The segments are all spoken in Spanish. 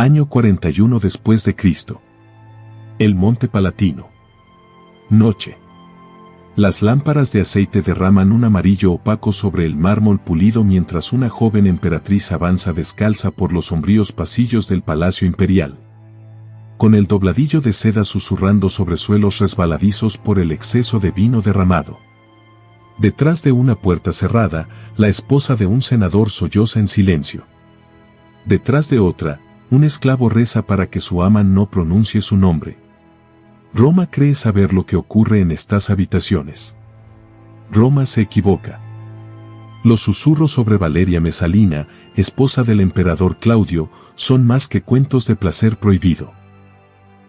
Año 41 después de Cristo. El Monte Palatino. Noche. Las lámparas de aceite derraman un amarillo opaco sobre el mármol pulido mientras una joven emperatriz avanza descalza por los sombríos pasillos del Palacio Imperial. Con el dobladillo de seda susurrando sobre suelos resbaladizos por el exceso de vino derramado. Detrás de una puerta cerrada, la esposa de un senador solloza en silencio. Detrás de otra, un esclavo reza para que su ama no pronuncie su nombre. Roma cree saber lo que ocurre en estas habitaciones. Roma se equivoca. Los susurros sobre Valeria Mesalina, esposa del emperador Claudio, son más que cuentos de placer prohibido.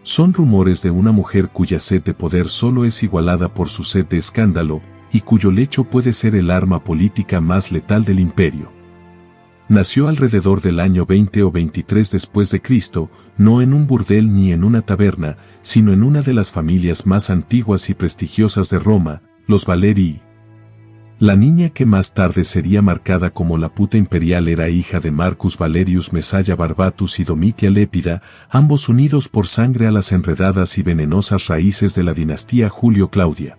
Son rumores de una mujer cuya sed de poder solo es igualada por su sed de escándalo, y cuyo lecho puede ser el arma política más letal del imperio. Nació alrededor del año 20 o 23 después de Cristo, no en un burdel ni en una taberna, sino en una de las familias más antiguas y prestigiosas de Roma, los Valerii. La niña que más tarde sería marcada como la puta imperial era hija de Marcus Valerius Mesalla Barbatus y Domitia Lépida, ambos unidos por sangre a las enredadas y venenosas raíces de la dinastía Julio-Claudia.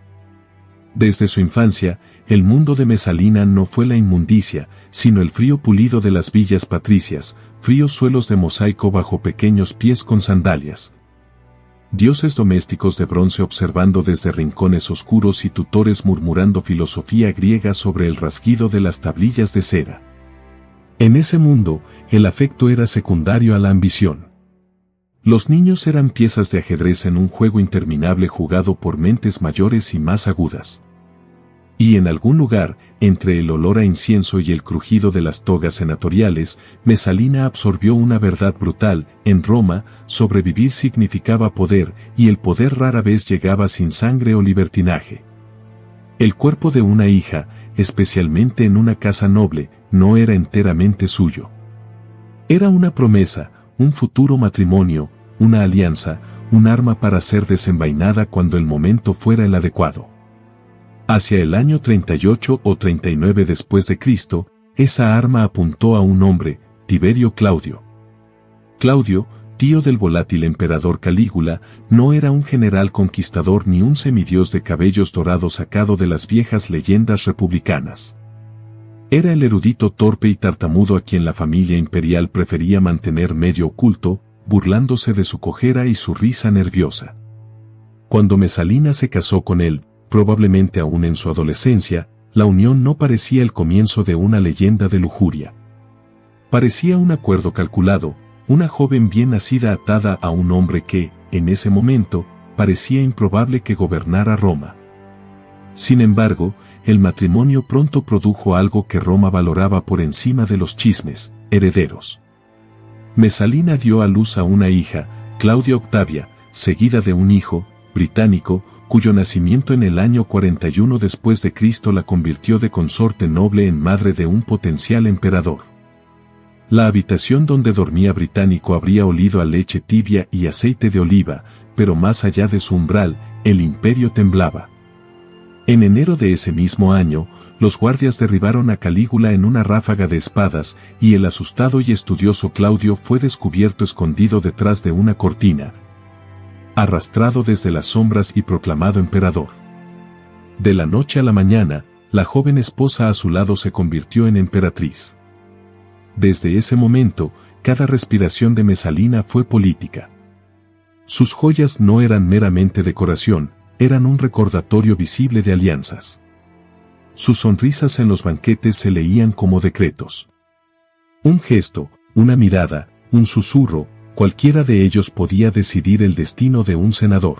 Desde su infancia, el mundo de Mesalina no fue la inmundicia, sino el frío pulido de las villas patricias, fríos suelos de mosaico bajo pequeños pies con sandalias. Dioses domésticos de bronce observando desde rincones oscuros y tutores murmurando filosofía griega sobre el rasguido de las tablillas de cera. En ese mundo, el afecto era secundario a la ambición. Los niños eran piezas de ajedrez en un juego interminable jugado por mentes mayores y más agudas. Y en algún lugar, entre el olor a incienso y el crujido de las togas senatoriales, Mesalina absorbió una verdad brutal: en Roma, sobrevivir significaba poder, y el poder rara vez llegaba sin sangre o libertinaje. El cuerpo de una hija, especialmente en una casa noble, no era enteramente suyo. Era una promesa, un futuro matrimonio, una alianza, un arma para ser desenvainada cuando el momento fuera el adecuado. Hacia el año 38 o 39 después de Cristo, esa arma apuntó a un hombre, Tiberio Claudio. Claudio, tío del volátil emperador Calígula, no era un general conquistador ni un semidios de cabellos dorados sacado de las viejas leyendas republicanas. Era el erudito torpe y tartamudo a quien la familia imperial prefería mantener medio oculto, burlándose de su cojera y su risa nerviosa. Cuando Mesalina se casó con él, probablemente aún en su adolescencia, la unión no parecía el comienzo de una leyenda de lujuria. Parecía un acuerdo calculado, una joven bien nacida atada a un hombre que, en ese momento, parecía improbable que gobernara Roma. Sin embargo, el matrimonio pronto produjo algo que Roma valoraba por encima de los chismes: herederos. Mesalina dio a luz a una hija, Claudia Octavia, seguida de un hijo, británico, cuyo nacimiento en el año 41 después de Cristo la convirtió de consorte noble en madre de un potencial emperador. La habitación donde dormía Británico habría olido a leche tibia y aceite de oliva, pero más allá de su umbral, el imperio temblaba. En enero de ese mismo año, los guardias derribaron a Calígula en una ráfaga de espadas, y el asustado y estudioso Claudio fue descubierto escondido detrás de una cortina, arrastrado desde las sombras y proclamado emperador. De la noche a la mañana, la joven esposa a su lado se convirtió en emperatriz. Desde ese momento, cada respiración de Mesalina fue política. Sus joyas no eran meramente decoración, eran un recordatorio visible de alianzas. Sus sonrisas en los banquetes se leían como decretos. Un gesto, una mirada, un susurro, cualquiera de ellos podía decidir el destino de un senador.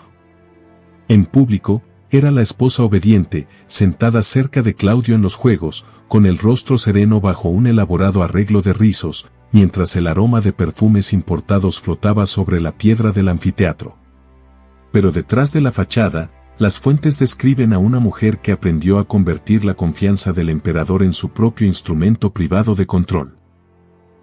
En público, era la esposa obediente, sentada cerca de Claudio en los juegos, con el rostro sereno bajo un elaborado arreglo de rizos, mientras el aroma de perfumes importados flotaba sobre la piedra del anfiteatro. Pero detrás de la fachada, las fuentes describen a una mujer que aprendió a convertir la confianza del emperador en su propio instrumento privado de control.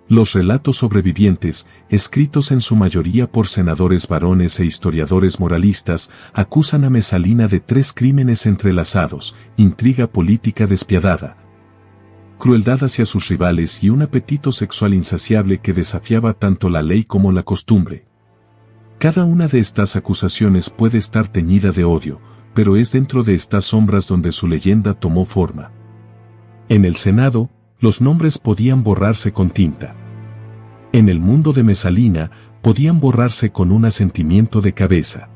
Los relatos sobrevivientes, escritos en su mayoría por senadores varones e historiadores moralistas, acusan a Mesalina de 3 crímenes entrelazados: intriga política despiadada, crueldad hacia sus rivales y un apetito sexual insaciable que desafiaba tanto la ley como la costumbre. Cada una de estas acusaciones puede estar teñida de odio, pero es dentro de estas sombras donde su leyenda tomó forma. En el Senado, los nombres podían borrarse con tinta. En el mundo de Mesalina, podían borrarse con un asentimiento de cabeza.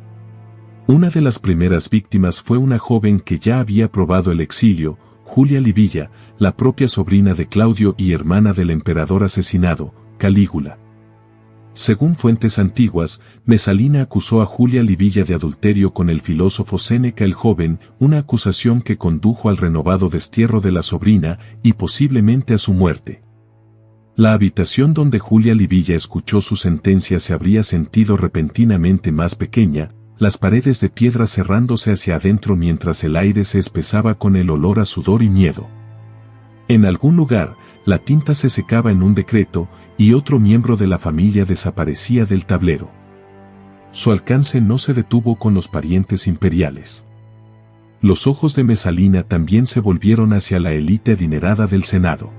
Una de las primeras víctimas fue una joven que ya había probado el exilio, Julia Livilla, la propia sobrina de Claudio y hermana del emperador asesinado, Calígula. Según fuentes antiguas, Mesalina acusó a Julia Livilla de adulterio con el filósofo Séneca el Joven, una acusación que condujo al renovado destierro de la sobrina y posiblemente a su muerte. La habitación donde Julia Livilla escuchó su sentencia se habría sentido repentinamente más pequeña, las paredes de piedra cerrándose hacia adentro mientras el aire se espesaba con el olor a sudor y miedo. En algún lugar, la tinta se secaba en un decreto y otro miembro de la familia desaparecía del tablero. Su alcance no se detuvo con los parientes imperiales. Los ojos de Mesalina también se volvieron hacia la élite adinerada del Senado.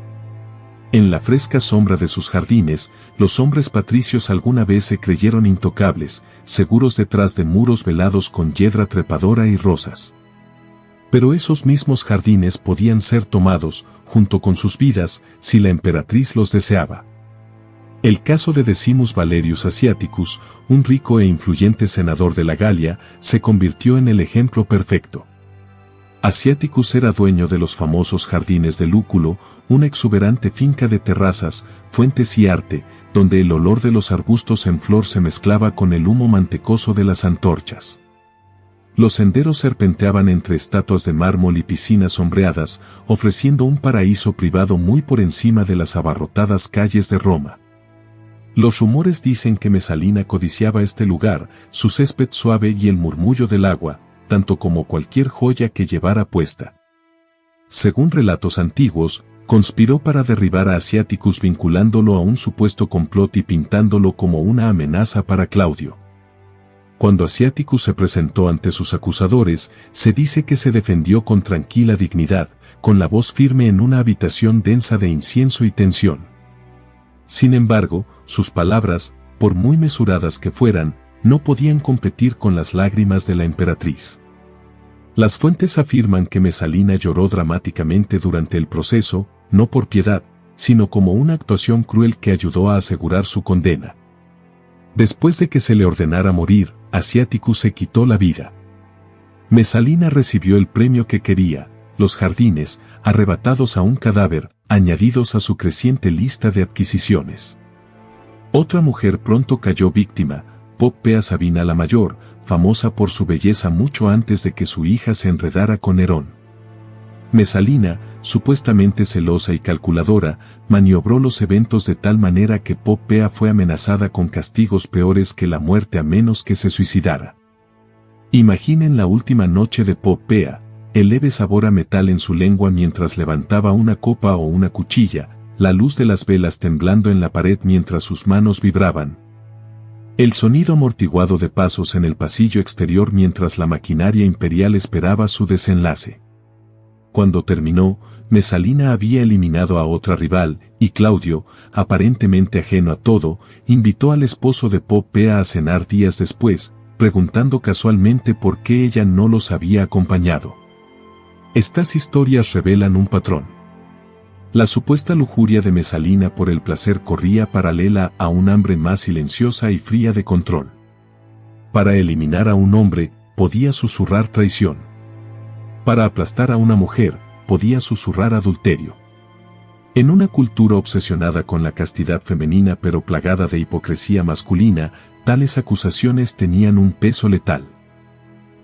En la fresca sombra de sus jardines, los hombres patricios alguna vez se creyeron intocables, seguros detrás de muros velados con hiedra trepadora y rosas. Pero esos mismos jardines podían ser tomados, junto con sus vidas, si la emperatriz los deseaba. El caso de Decimus Valerius Asiaticus, un rico e influyente senador de la Galia, se convirtió en el ejemplo perfecto. Asiaticus era dueño de los famosos jardines de Lúculo, una exuberante finca de terrazas, fuentes y arte, donde el olor de los arbustos en flor se mezclaba con el humo mantecoso de las antorchas. Los senderos serpenteaban entre estatuas de mármol y piscinas sombreadas, ofreciendo un paraíso privado muy por encima de las abarrotadas calles de Roma. Los rumores dicen que Mesalina codiciaba este lugar, su césped suave y el murmullo del agua, tanto como cualquier joya que llevara puesta. Según relatos antiguos, conspiró para derribar a Asiaticus vinculándolo a un supuesto complot y pintándolo como una amenaza para Claudio. Cuando Asiaticus se presentó ante sus acusadores, se dice que se defendió con tranquila dignidad, con la voz firme en una habitación densa de incienso y tensión. Sin embargo, sus palabras, por muy mesuradas que fueran, no podían competir con las lágrimas de la emperatriz. Las fuentes afirman que Mesalina lloró dramáticamente durante el proceso, no por piedad, sino como una actuación cruel que ayudó a asegurar su condena. Después de que se le ordenara morir, Asiaticus se quitó la vida. Mesalina recibió el premio que quería, los jardines, arrebatados a un cadáver, añadidos a su creciente lista de adquisiciones. Otra mujer pronto cayó víctima, Popea Sabina la Mayor, famosa por su belleza mucho antes de que su hija se enredara con Nerón. Mesalina, supuestamente celosa y calculadora, maniobró los eventos de tal manera que Popea fue amenazada con castigos peores que la muerte a menos que se suicidara. Imaginen la última noche de Popea, el leve sabor a metal en su lengua mientras levantaba una copa o una cuchilla, la luz de las velas temblando en la pared mientras sus manos vibraban. El sonido amortiguado de pasos en el pasillo exterior mientras la maquinaria imperial esperaba su desenlace. Cuando terminó, Mesalina había eliminado a otra rival, y Claudio, aparentemente ajeno a todo, invitó al esposo de Popea a cenar días después, preguntando casualmente por qué ella no los había acompañado. Estas historias revelan un patrón. La supuesta lujuria de Mesalina por el placer corría paralela a un hambre más silenciosa y fría de control. Para eliminar a un hombre, podía susurrar traición. Para aplastar a una mujer, podía susurrar adulterio. En una cultura obsesionada con la castidad femenina pero plagada de hipocresía masculina, tales acusaciones tenían un peso letal.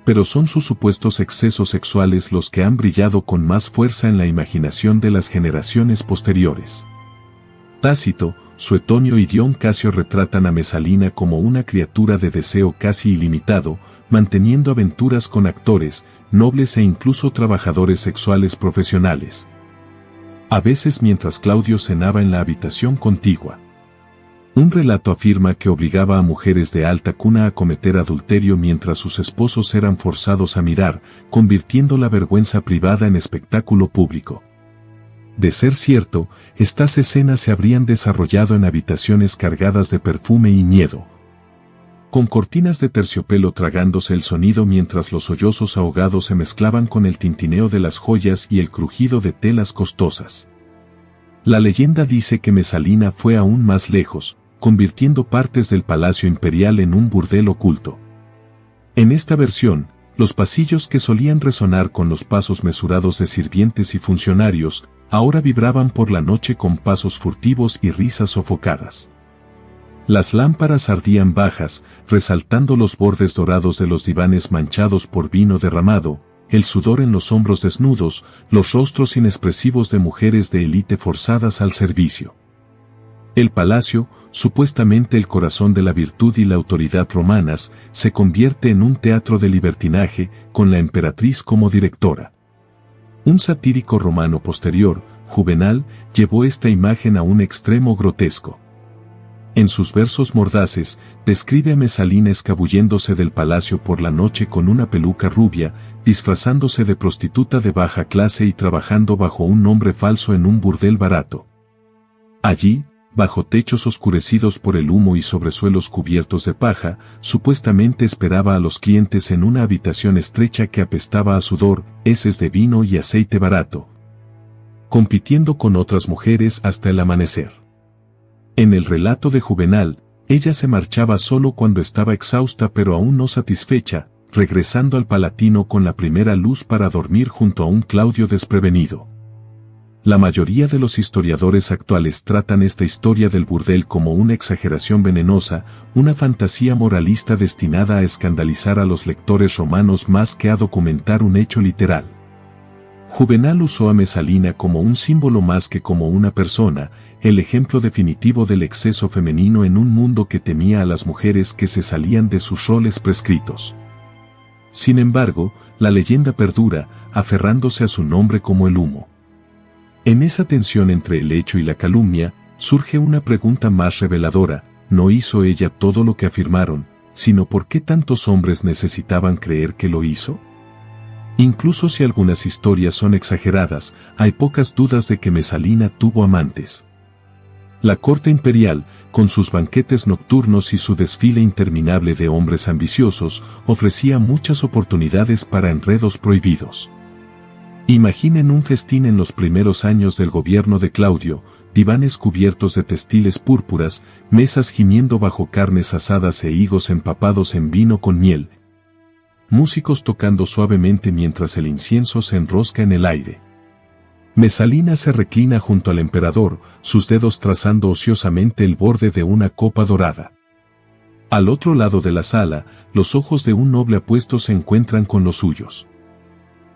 Pero son sus supuestos excesos sexuales los que han brillado con más fuerza en la imaginación de las generaciones posteriores. Tácito, Suetonio y Dion Casio retratan a Mesalina como una criatura de deseo casi ilimitado, manteniendo aventuras con actores, nobles e incluso trabajadores sexuales profesionales. A veces mientras Claudio cenaba en la habitación contigua. Un relato afirma que obligaba a mujeres de alta cuna a cometer adulterio mientras sus esposos eran forzados a mirar, convirtiendo la vergüenza privada en espectáculo público. De ser cierto, estas escenas se habrían desarrollado en habitaciones cargadas de perfume y miedo, con cortinas de terciopelo tragándose el sonido mientras los sollozos ahogados se mezclaban con el tintineo de las joyas y el crujido de telas costosas. La leyenda dice que Mesalina fue aún más lejos, convirtiendo partes del palacio imperial en un burdel oculto. En esta versión, los pasillos que solían resonar con los pasos mesurados de sirvientes y funcionarios, ahora vibraban por la noche con pasos furtivos y risas sofocadas. Las lámparas ardían bajas, resaltando los bordes dorados de los divanes manchados por vino derramado, el sudor en los hombros desnudos, los rostros inexpresivos de mujeres de élite forzadas al servicio. El palacio, supuestamente el corazón de la virtud y la autoridad romanas, se convierte en un teatro de libertinaje, con la emperatriz como directora. Un satírico romano posterior, Juvenal, llevó esta imagen a un extremo grotesco. En sus versos mordaces, describe a Mesalina escabulléndose del palacio por la noche con una peluca rubia, disfrazándose de prostituta de baja clase y trabajando bajo un nombre falso en un burdel barato. Allí, bajo techos oscurecidos por el humo y sobre suelos cubiertos de paja, supuestamente esperaba a los clientes en una habitación estrecha que apestaba a sudor, heces de vino y aceite barato, compitiendo con otras mujeres hasta el amanecer. En el relato de Juvenal, ella se marchaba solo cuando estaba exhausta pero aún no satisfecha, regresando al Palatino con la primera luz para dormir junto a un Claudio desprevenido. La mayoría de los historiadores actuales tratan esta historia del burdel como una exageración venenosa, una fantasía moralista destinada a escandalizar a los lectores romanos más que a documentar un hecho literal. Juvenal usó a Mesalina como un símbolo más que como una persona, el ejemplo definitivo del exceso femenino en un mundo que temía a las mujeres que se salían de sus roles prescritos. Sin embargo, la leyenda perdura, aferrándose a su nombre como el humo. En esa tensión entre el hecho y la calumnia, surge una pregunta más reveladora: ¿no hizo ella todo lo que afirmaron, sino por qué tantos hombres necesitaban creer que lo hizo? Incluso si algunas historias son exageradas, hay pocas dudas de que Mesalina tuvo amantes. La corte imperial, con sus banquetes nocturnos y su desfile interminable de hombres ambiciosos, ofrecía muchas oportunidades para enredos prohibidos. Imaginen un festín en los primeros años del gobierno de Claudio, divanes cubiertos de textiles púrpuras, mesas gimiendo bajo carnes asadas e higos empapados en vino con miel, músicos tocando suavemente mientras el incienso se enrosca en el aire. Mesalina se reclina junto al emperador, sus dedos trazando ociosamente el borde de una copa dorada. Al otro lado de la sala, los ojos de un noble apuesto se encuentran con los suyos.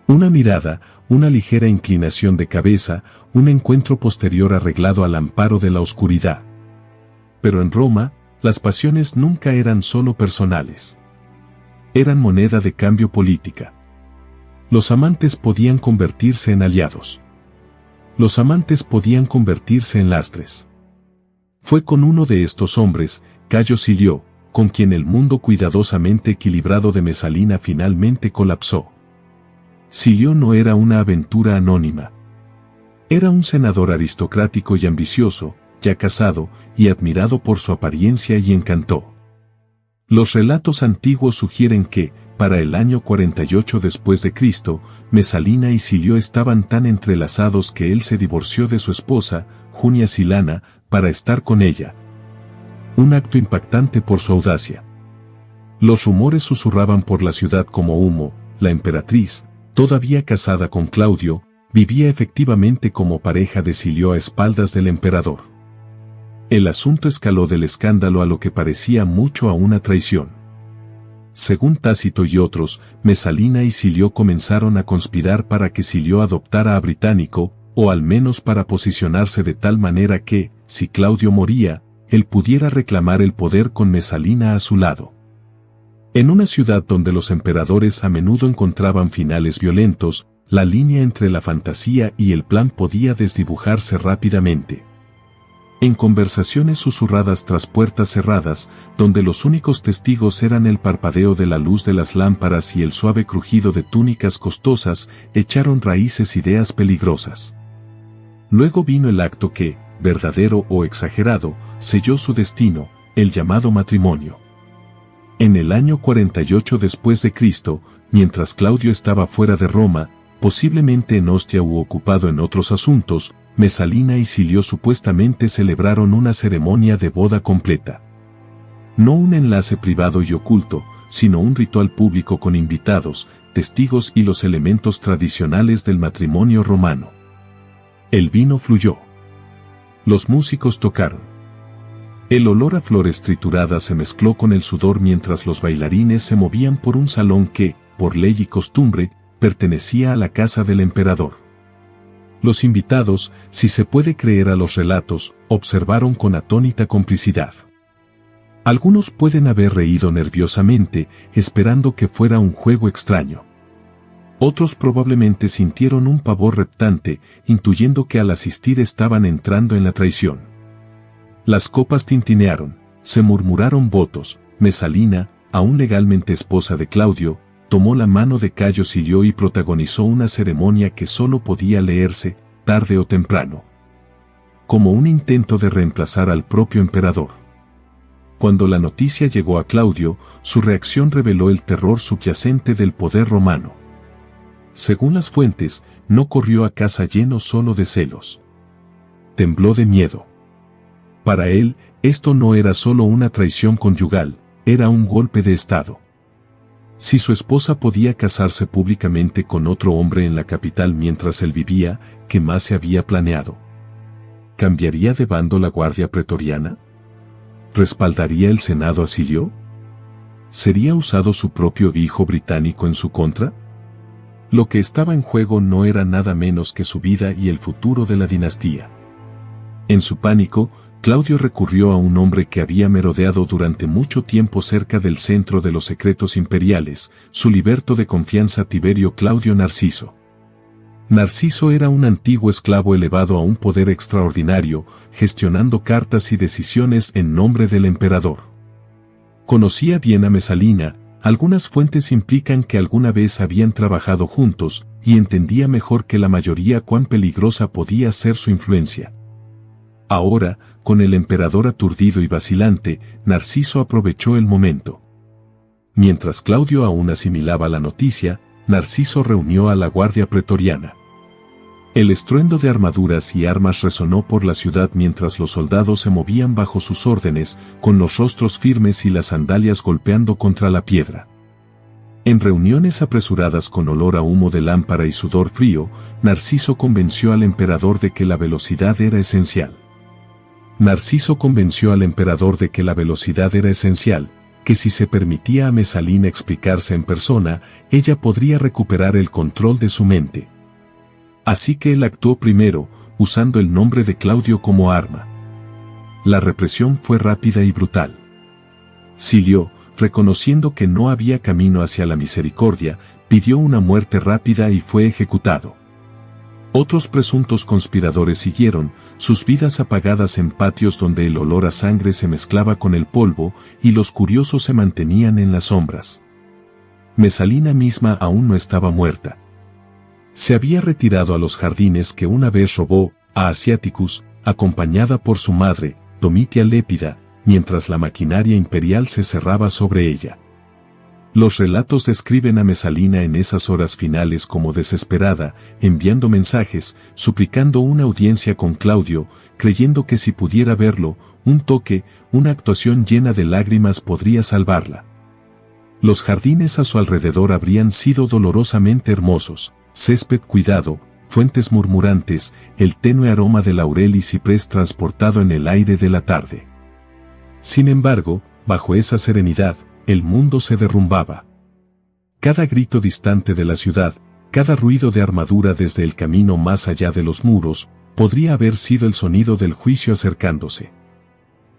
Una mirada, una ligera inclinación de cabeza, un encuentro posterior arreglado al amparo de la oscuridad. Pero en Roma, las pasiones nunca eran solo personales. Eran moneda de cambio política. Los amantes podían convertirse en aliados. Los amantes podían convertirse en lastres. Fue con uno de estos hombres, Cayo Silio, con quien el mundo cuidadosamente equilibrado de Mesalina finalmente colapsó. Silio no era una aventura anónima. Era un senador aristocrático y ambicioso, ya casado, y admirado por su apariencia y encanto. Los relatos antiguos sugieren que, para el año 48 después de Cristo, Mesalina y Silio estaban tan entrelazados que él se divorció de su esposa, Junia Silana, para estar con ella. Un acto impactante por su audacia. Los rumores susurraban por la ciudad como humo. La emperatriz, todavía casada con Claudio, vivía efectivamente como pareja de Silio a espaldas del emperador. El asunto escaló del escándalo a lo que parecía mucho a una traición. Según Tácito y otros, Mesalina y Silio comenzaron a conspirar para que Silio adoptara a Británico, o al menos para posicionarse de tal manera que, si Claudio moría, él pudiera reclamar el poder con Mesalina a su lado. En una ciudad donde los emperadores a menudo encontraban finales violentos, la línea entre la fantasía y el plan podía desdibujarse rápidamente. En conversaciones susurradas tras puertas cerradas, donde los únicos testigos eran el parpadeo de la luz de las lámparas y el suave crujido de túnicas costosas, echaron raíces ideas peligrosas. Luego vino el acto que, verdadero o exagerado, selló su destino, el llamado matrimonio. En el año 48 después de Cristo, mientras Claudio estaba fuera de Roma, posiblemente en Ostia u ocupado en otros asuntos, Mesalina y Silio supuestamente celebraron una ceremonia de boda completa. No un enlace privado y oculto, sino un ritual público con invitados, testigos y los elementos tradicionales del matrimonio romano. El vino fluyó. Los músicos tocaron. El olor a flores trituradas se mezcló con el sudor mientras los bailarines se movían por un salón que, por ley y costumbre, pertenecía a la casa del emperador. Los invitados, si se puede creer a los relatos, observaron con atónita complicidad. Algunos pueden haber reído nerviosamente, esperando que fuera un juego extraño. Otros probablemente sintieron un pavor reptante, intuyendo que al asistir estaban entrando en la traición. Las copas tintinearon, se murmuraron votos. Mesalina, aún legalmente esposa de Claudio, tomó la mano de Cayo Silio y protagonizó una ceremonia que solo podía leerse, tarde o temprano, como un intento de reemplazar al propio emperador. Cuando la noticia llegó a Claudio, su reacción reveló el terror subyacente del poder romano. Según las fuentes, no corrió a casa lleno solo de celos. Tembló de miedo. Para él, esto no era solo una traición conyugal, era un golpe de estado. Si su esposa podía casarse públicamente con otro hombre en la capital mientras él vivía, ¿qué más se había planeado? ¿Cambiaría de bando la guardia pretoriana? ¿Respaldaría el Senado a Silio? ¿Sería usado su propio hijo británico en su contra? Lo que estaba en juego no era nada menos que su vida y el futuro de la dinastía. En su pánico, Claudio recurrió a un hombre que había merodeado durante mucho tiempo cerca del centro de los secretos imperiales, su liberto de confianza Tiberio Claudio Narciso. Narciso era un antiguo esclavo elevado a un poder extraordinario, gestionando cartas y decisiones en nombre del emperador. Conocía bien a Mesalina, algunas fuentes implican que alguna vez habían trabajado juntos, y entendía mejor que la mayoría cuán peligrosa podía ser su influencia. Ahora, con el emperador aturdido y vacilante, Narciso aprovechó el momento. Mientras Claudio aún asimilaba la noticia, Narciso reunió a la guardia pretoriana. El estruendo de armaduras y armas resonó por la ciudad mientras los soldados se movían bajo sus órdenes, con los rostros firmes y las sandalias golpeando contra la piedra. En reuniones apresuradas con olor a humo de lámpara y sudor frío, Narciso convenció al emperador de que la velocidad era esencial. Que si se permitía a Mesalina explicarse en persona, ella podría recuperar el control de su mente. Así que él actuó primero, usando el nombre de Claudio como arma. La represión fue rápida y brutal. Silio, reconociendo que no había camino hacia la misericordia, pidió una muerte rápida y fue ejecutado. Otros presuntos conspiradores siguieron, sus vidas apagadas en patios donde el olor a sangre se mezclaba con el polvo, y los curiosos se mantenían en las sombras. Mesalina misma aún no estaba muerta. Se había retirado a los jardines que una vez robó, a Asiaticus, acompañada por su madre, Domitia Lépida, mientras la maquinaria imperial se cerraba sobre ella. Los relatos describen a Mesalina en esas horas finales como desesperada, enviando mensajes, suplicando una audiencia con Claudio, creyendo que si pudiera verlo, un toque, una actuación llena de lágrimas podría salvarla. Los jardines a su alrededor habrían sido dolorosamente hermosos, césped cuidado, fuentes murmurantes, el tenue aroma de laurel y ciprés transportado en el aire de la tarde. Sin embargo, bajo esa serenidad, el mundo se derrumbaba. Cada grito distante de la ciudad, cada ruido de armadura desde el camino más allá de los muros, podría haber sido el sonido del juicio acercándose.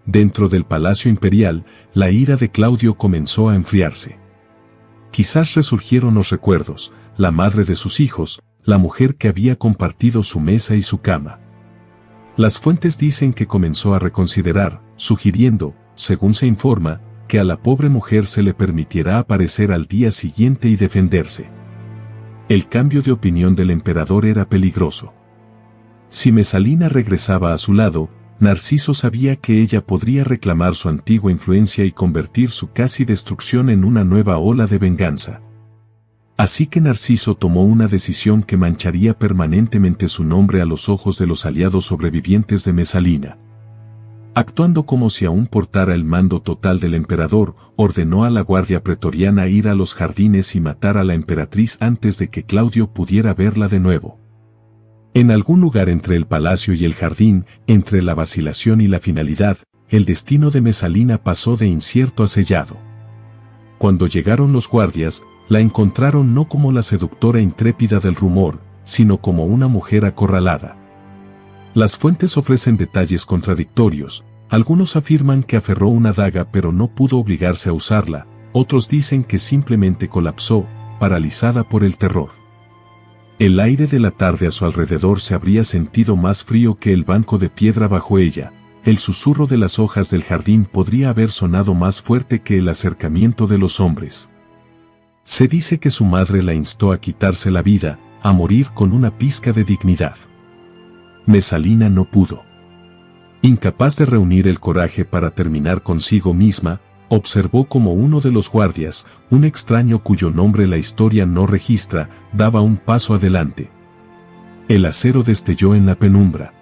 Dentro del palacio imperial, la ira de Claudio comenzó a enfriarse. Quizás resurgieron los recuerdos, la madre de sus hijos, la mujer que había compartido su mesa y su cama. Las fuentes dicen que comenzó a reconsiderar, sugiriendo, según se informa, que a la pobre mujer se le permitiera aparecer al día siguiente y defenderse. El cambio de opinión del emperador era peligroso. Si Mesalina regresaba a su lado, Narciso sabía que ella podría reclamar su antigua influencia y convertir su casi destrucción en una nueva ola de venganza. Así que Narciso tomó una decisión que mancharía permanentemente su nombre a los ojos de los aliados sobrevivientes de Mesalina. Actuando como si aún portara el mando total del emperador, ordenó a la guardia pretoriana ir a los jardines y matar a la emperatriz antes de que Claudio pudiera verla de nuevo. En algún lugar entre el palacio y el jardín, entre la vacilación y la finalidad, el destino de Mesalina pasó de incierto a sellado. Cuando llegaron los guardias, la encontraron no como la seductora intrépida del rumor, sino como una mujer acorralada. Las fuentes ofrecen detalles contradictorios. Algunos afirman que aferró una daga pero no pudo obligarse a usarla, otros dicen que simplemente colapsó, paralizada por el terror. El aire de la tarde a su alrededor se habría sentido más frío que el banco de piedra bajo ella. El susurro de las hojas del jardín podría haber sonado más fuerte que el acercamiento de los hombres. Se dice que su madre la instó a quitarse la vida, a morir con una pizca de dignidad. Mesalina no pudo. Incapaz de reunir el coraje para terminar consigo misma, observó como uno de los guardias, un extraño cuyo nombre la historia no registra, daba un paso adelante. El acero destelló en la penumbra.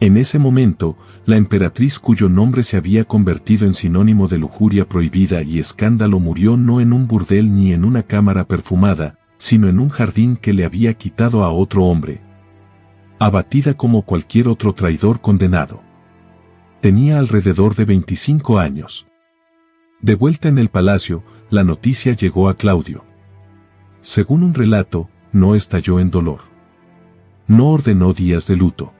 En ese momento, la emperatriz cuyo nombre se había convertido en sinónimo de lujuria prohibida y escándalo murió no en un burdel ni en una cámara perfumada, sino en un jardín que le había quitado a otro hombre. Abatida como cualquier otro traidor condenado. Tenía alrededor de 25 años. De vuelta en el palacio, la noticia llegó a Claudio. Según un relato, no estalló en dolor. No ordenó días de luto.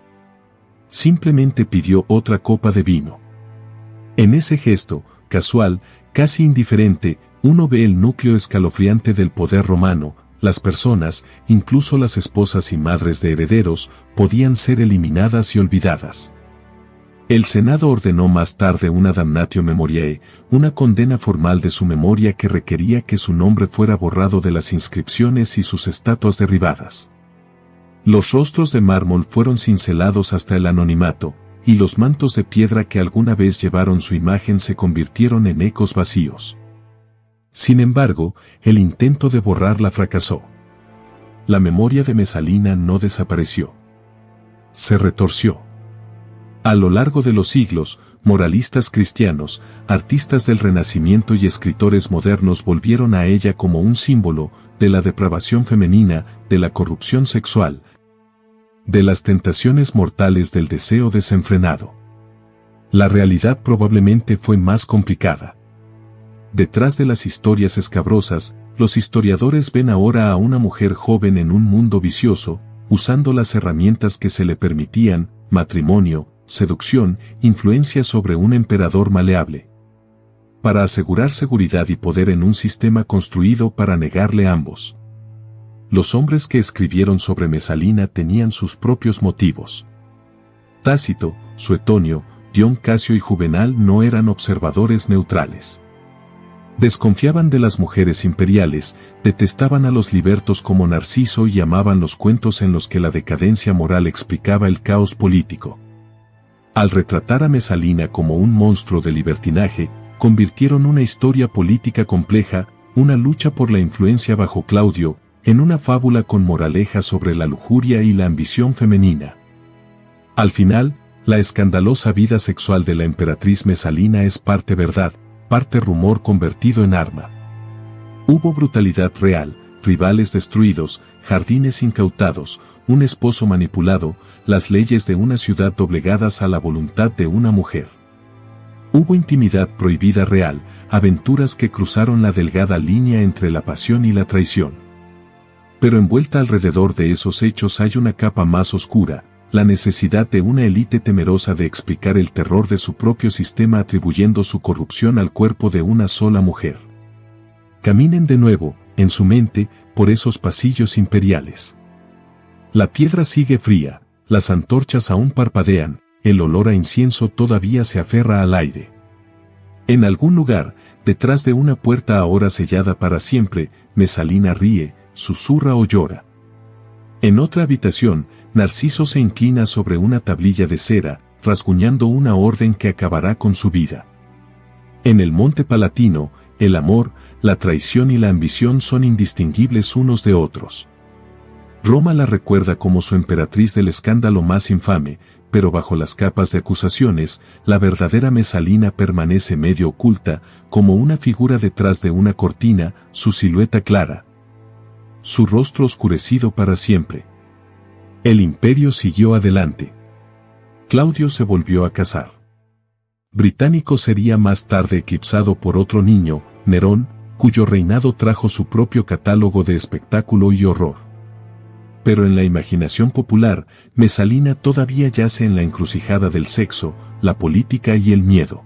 Simplemente pidió otra copa de vino. En ese gesto, casual, casi indiferente, uno ve el núcleo escalofriante del poder romano. Las personas, incluso las esposas y madres de herederos, podían ser eliminadas y olvidadas. El Senado ordenó más tarde una damnatio memoriae, una condena formal de su memoria que requería que su nombre fuera borrado de las inscripciones y sus estatuas derribadas. Los rostros de mármol fueron cincelados hasta el anonimato, y los mantos de piedra que alguna vez llevaron su imagen se convirtieron en ecos vacíos. Sin embargo, el intento de borrarla fracasó. La memoria de Mesalina no desapareció. Se retorció. A lo largo de los siglos, moralistas cristianos, artistas del Renacimiento y escritores modernos volvieron a ella como un símbolo de la depravación femenina, de la corrupción sexual, de las tentaciones mortales del deseo desenfrenado. La realidad probablemente fue más complicada. Detrás de las historias escabrosas, los historiadores ven ahora a una mujer joven en un mundo vicioso, usando las herramientas que se le permitían, matrimonio, seducción, influencia sobre un emperador maleable. Para asegurar seguridad y poder en un sistema construido para negarle ambos. Los hombres que escribieron sobre Mesalina tenían sus propios motivos. Tácito, Suetonio, Dion Casio y Juvenal no eran observadores neutrales. Desconfiaban de las mujeres imperiales, detestaban a los libertos como Narciso y amaban los cuentos en los que la decadencia moral explicaba el caos político. Al retratar a Mesalina como un monstruo de libertinaje, convirtieron una historia política compleja, una lucha por la influencia bajo Claudio, en una fábula con moraleja sobre la lujuria y la ambición femenina. Al final, la escandalosa vida sexual de la emperatriz Mesalina es parte verdad, parte rumor convertido en arma. Hubo brutalidad real, rivales destruidos, jardines incautados, un esposo manipulado, las leyes de una ciudad doblegadas a la voluntad de una mujer. Hubo intimidad prohibida real, aventuras que cruzaron la delgada línea entre la pasión y la traición. Pero envuelta alrededor de esos hechos hay una capa más oscura, la necesidad de una élite temerosa de explicar el terror de su propio sistema atribuyendo su corrupción al cuerpo de una sola mujer. Caminen de nuevo, en su mente, por esos pasillos imperiales. La piedra sigue fría, las antorchas aún parpadean, el olor a incienso todavía se aferra al aire. En algún lugar, detrás de una puerta ahora sellada para siempre, Mesalina ríe, susurra o llora. En otra habitación, Narciso se inclina sobre una tablilla de cera, rasguñando una orden que acabará con su vida. En el Monte Palatino, el amor, la traición y la ambición son indistinguibles unos de otros. Roma la recuerda como su emperatriz del escándalo más infame, pero bajo las capas de acusaciones, la verdadera Mesalina permanece medio oculta, como una figura detrás de una cortina, su silueta clara, su rostro oscurecido para siempre. El imperio siguió adelante. Claudio se volvió a casar. Británico sería más tarde eclipsado por otro niño, Nerón, cuyo reinado trajo su propio catálogo de espectáculo y horror. Pero en la imaginación popular, Mesalina todavía yace en la encrucijada del sexo, la política y el miedo.